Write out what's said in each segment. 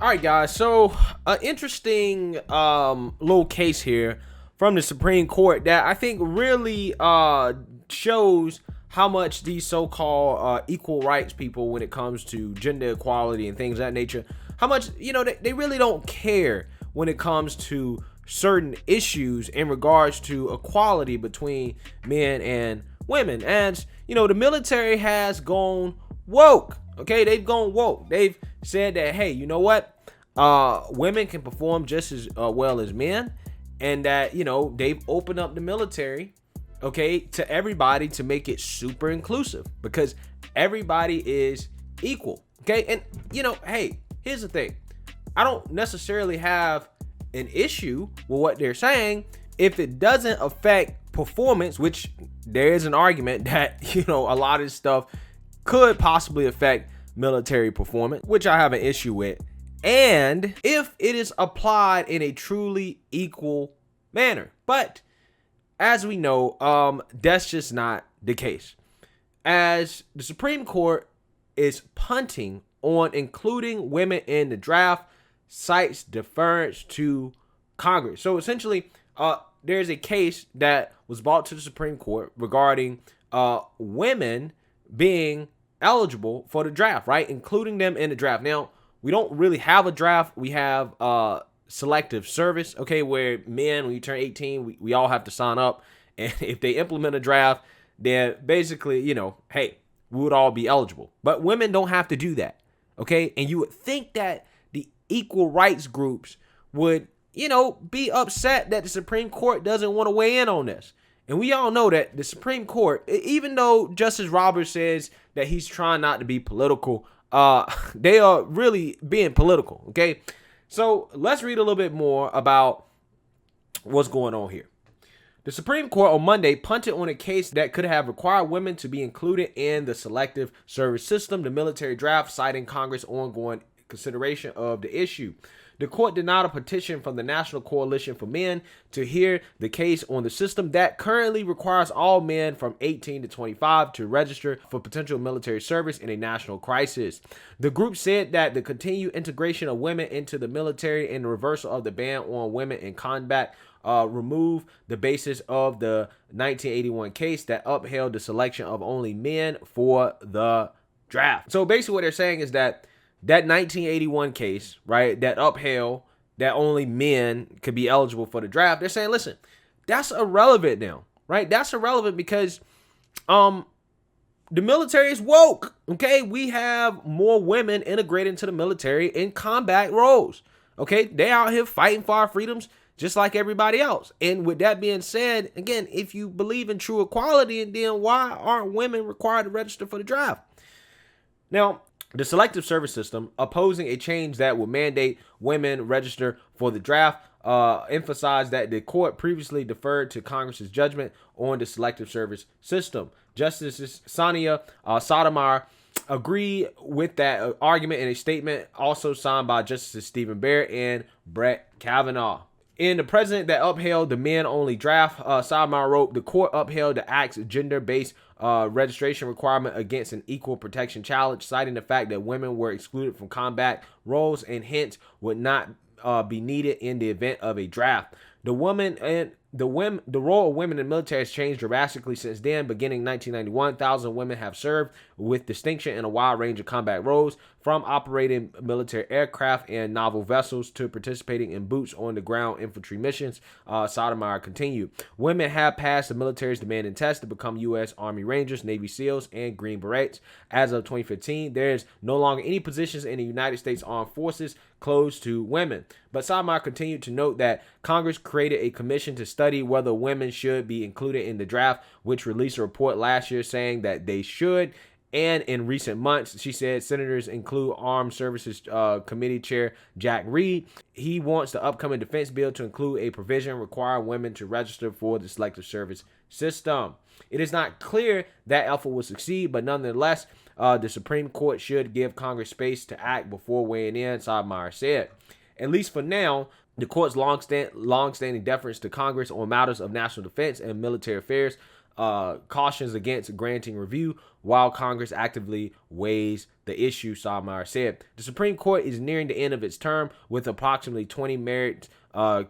All right, guys. So, an interesting little case here from the Supreme Court that I think really shows how much these so-called equal rights people, when it comes to gender equality and things of that nature, how much they really don't care when it comes to certain issues in regards to equality between men and women. And the military has gone woke. Okay, they've gone woke. They've said that, hey, you know what? Women can perform just as well as men, and that they've opened up the military, okay, to everybody to make it super inclusive because everybody is equal. Okay, and hey, here's the thing: I don't necessarily have an issue with what they're saying if it doesn't affect performance, which there is an argument that a lot of this stuff could possibly affect military performance, which I have an issue with, and if it is applied in a truly equal manner. But as we know, that's just not the case, as the Supreme Court is punting on including women in the draft, cites deference to Congress. So essentially, there's a case that was brought to the Supreme Court regarding women being eligible for the draft, right? Including them in the draft. Now, we don't really have a draft. We have selective service, okay, where men, when you turn 18, we all have to sign up. And if they implement a draft, then basically, hey, we would all be eligible. But women don't have to do that, okay? And you would think that the equal rights groups would, be upset that the Supreme Court doesn't want to weigh in on this. And we all know that the Supreme Court, even though Justice Roberts says that he's trying not to be political, they are really being political, okay? So let's read a little bit more about what's going on here. The Supreme Court on Monday punted on a case that could have required women to be included in the Selective Service System, the military draft, citing Congress' ongoing consideration of the issue. The court denied a petition from the National Coalition for Men to hear the case on the system that currently requires all men from 18 to 25 to register for potential military service in a national crisis. The group said that the continued integration of women into the military and the reversal of the ban on women in combat remove the basis of the 1981 case that upheld the selection of only men for the draft. So basically what they're saying is that 1981 case, right, that upheld that only men could be eligible for the draft, they're saying, listen, that's irrelevant now, right? That's irrelevant because the military is woke, okay? We have more women integrated into the military in combat roles, okay? They out here fighting for our freedoms just like everybody else. And with that being said, again, if you believe in true equality, then why aren't women required to register for the draft? Now, the Selective Service System, opposing a change that would mandate women register for the draft, emphasized that the court previously deferred to Congress's judgment on the Selective Service System. Justice Sonia Sotomayor agreed with that argument in a statement also signed by Justices Stephen Breyer and Brett Kavanaugh. In the precedent that upheld the men-only draft, Sotomayor wrote, the court upheld the act's gender-based registration requirement against an equal protection challenge, citing the fact that women were excluded from combat roles and hence would not be needed in the event of a draft. The role of women in the military has changed drastically since then. Beginning in 1991, thousands of women have served with distinction in a wide range of combat roles, from operating military aircraft and naval vessels to participating in boots-on-the-ground infantry missions. Sotomayor continued. Women have passed the military's demanding test to become U.S. Army Rangers, Navy SEALs, and Green Berets. As of 2015, there is no longer any positions in the United States Armed Forces closed to women. But Sotomayor continued to note that Congress created a commission to study whether women should be included in the draft, which released a report last year saying that they should. And in recent months, she said, senators include Armed Services Committee Chair Jack Reed. He wants the upcoming defense bill to include a provision requiring women to register for the Selective Service System. It is not clear that effort will succeed, but nonetheless, the Supreme Court should give Congress space to act before weighing in, Sotomayor said. At least for now, the court's long-standing deference to Congress on matters of national defense and military affairs cautions against granting review while Congress actively weighs the issue, Sotomayor said. The Supreme Court is nearing the end of its term with approximately 20 merit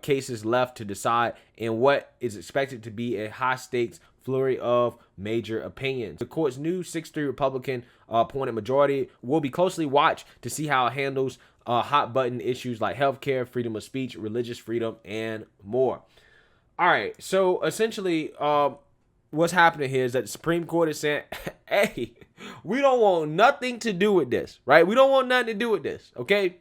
cases left to decide in what is expected to be a high-stakes flurry of major opinions. The court's new 6-3 Republican appointed majority will be closely watched to see how it handles hot-button issues like healthcare, freedom of speech, religious freedom, and more. All right, so essentially, what's happening here is that the Supreme Court is saying, hey, we don't want nothing to do with this, right? We don't want nothing to do with this, okay?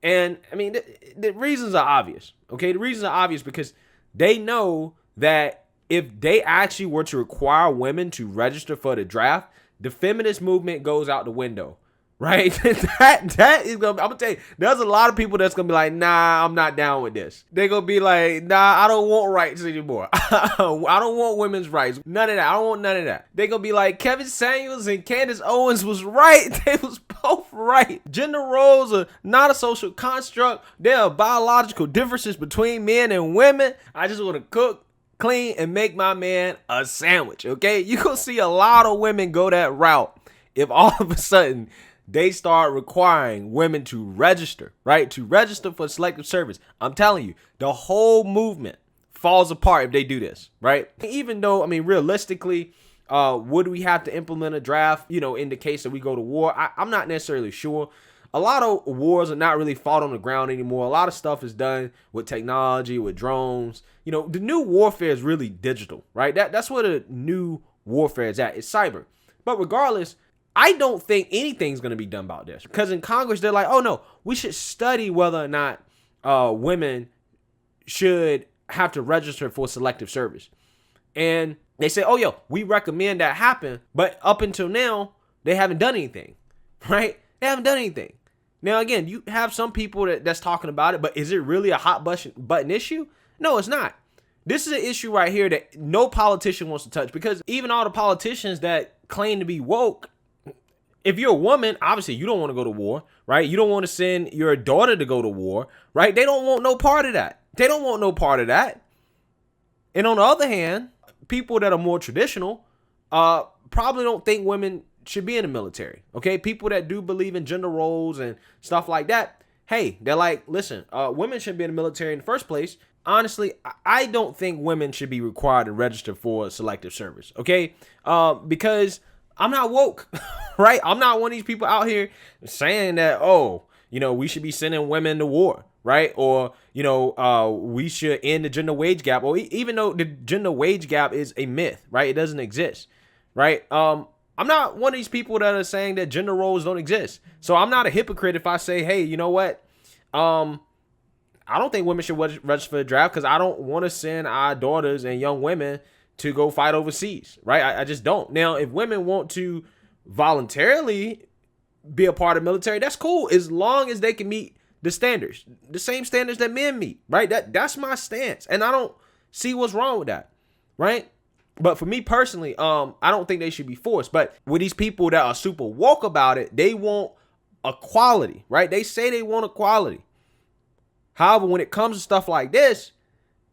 And, I mean, the reasons are obvious, okay? The reasons are obvious because they know that if they actually were to require women to register for the draft, the feminist movement goes out the window, right? that is gonna, I'm gonna tell you, there's a lot of people that's gonna be like, nah, I'm not down with this. They're gonna be like, nah, I don't want rights anymore. I don't want women's rights. None of that. I don't want none of that. They're gonna be like, Kevin Samuels and Candace Owens was right. They was both right. Gender roles are not a social construct. There are biological differences between men and women. I just want to cook, clean, and make my man a sandwich, okay? You're gonna see a lot of women go that route if all of a sudden they start requiring women to register, right? To register for selective service. I'm telling you, the whole movement falls apart if they do this, right? Even though, I mean, realistically, would we have to implement a draft, in the case that we go to war? I'm not necessarily sure. A lot of wars are not really fought on the ground anymore. A lot of stuff is done with technology, with drones. The new warfare is really digital, right? That's where the new warfare is at. It's cyber. But regardless, I don't think anything's going to be done about this. Because in Congress, they're like, oh, no, we should study whether or not women should have to register for selective service. And they say, oh, we recommend that happen. But up until now, they haven't done anything, right? They haven't done anything. Now, again, you have some people that's talking about it, but is it really a hot button issue? No, it's not. This is an issue right here that no politician wants to touch, because even all the politicians that claim to be woke, if you're a woman, obviously you don't want to go to war, right? You don't want to send your daughter to go to war, right? They don't want no part of that. They don't want no part of that. And on the other hand, people that are more traditional probably don't think women should be in the military, okay? People that do believe in gender roles and stuff like that, hey, they're like, listen, women shouldn't be in the military in the first place. Honestly, I don't think women should be required to register for selective service, okay? Because I'm not woke, right? I'm not one of these people out here saying that, we should be sending women to war, right? Or, we should end the gender wage gap. Or even though the gender wage gap is a myth, right? It doesn't exist, right? I'm not one of these people that are saying that gender roles don't exist. So I'm not a hypocrite if I say, hey, you know what? I don't think women should register for the draft because I don't want to send our daughters and young women to go fight overseas, right? I just don't. Now, if women want to voluntarily be a part of the military, that's cool, as long as they can meet the standards, the same standards that men meet, right? That's my stance, and I don't see what's wrong with that, right? But for me personally, I don't think they should be forced. But with these people that are super woke about it, they want equality, right? They say they want equality. However, when it comes to stuff like this,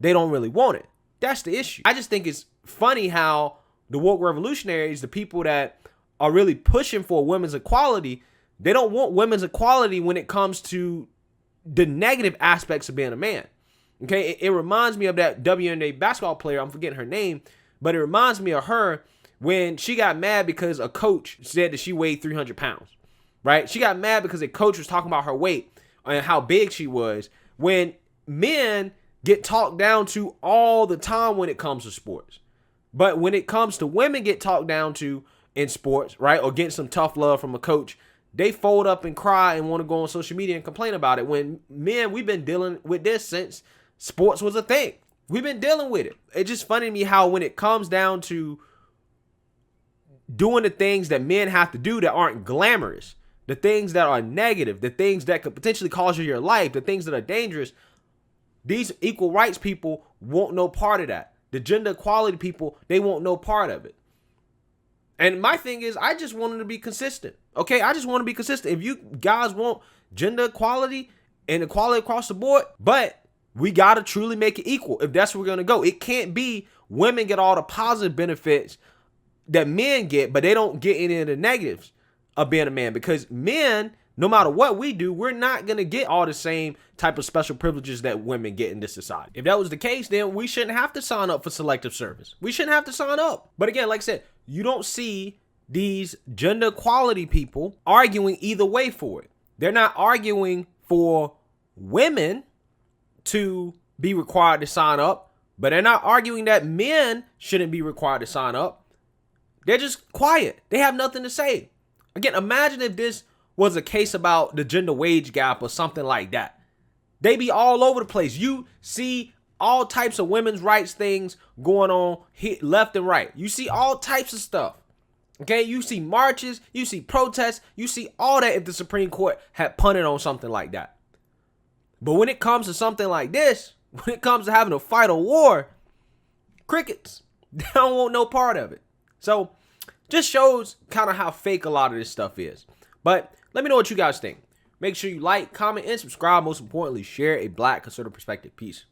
they don't really want it. That's the issue. I just think it's funny how the woke revolutionaries, the people that are really pushing for women's equality, they don't want women's equality when it comes to the negative aspects of being a man. Okay, it reminds me of that WNBA basketball player. I'm forgetting her name. But it reminds me of her when she got mad because a coach said that she weighed 300 pounds, right? She got mad because a coach was talking about her weight and how big she was. When men get talked down to all the time when it comes to sports. But when it comes to women get talked down to in sports, right, or get some tough love from a coach, they fold up and cry and want to go on social media and complain about it. When men, we've been dealing with this since sports was a thing. We've been dealing with it. It's just funny to me how when it comes down to doing the things that men have to do that aren't glamorous, the things that are negative, the things that could potentially cause you your life, the things that are dangerous, these equal rights people want no part of that. The gender equality people, they want no part of it. And my thing is, I just want them to be consistent. Okay, I just want to be consistent. If you guys want gender equality and equality across the board, but We got to truly make it equal if that's where we're going to go. It can't be women get all the positive benefits that men get, but they don't get any of the negatives of being a man, because men, no matter what we do, we're not going to get all the same type of special privileges that women get in this society. If that was the case, then we shouldn't have to sign up for selective service. We shouldn't have to sign up. But again, like I said, you don't see these gender equality people arguing either way for it. They're not arguing for women to be required to sign up, but they're not arguing that men shouldn't be required to sign up. They're just quiet. They have nothing to say. Again, imagine if this was a case about the gender wage gap or something like that. They be all over the place. You see all types of women's rights things going on left and right. You see all types of stuff. Okay, you see marches, you see protests, you see all that if the Supreme Court had punted on something like that. But when it comes to something like this, when it comes to having to fight a war, crickets. They don't want no part of it. So just shows kind of how fake a lot of this stuff is. But let me know what you guys think. Make sure you like, comment, and subscribe. Most importantly, share a Black conservative perspective. Peace.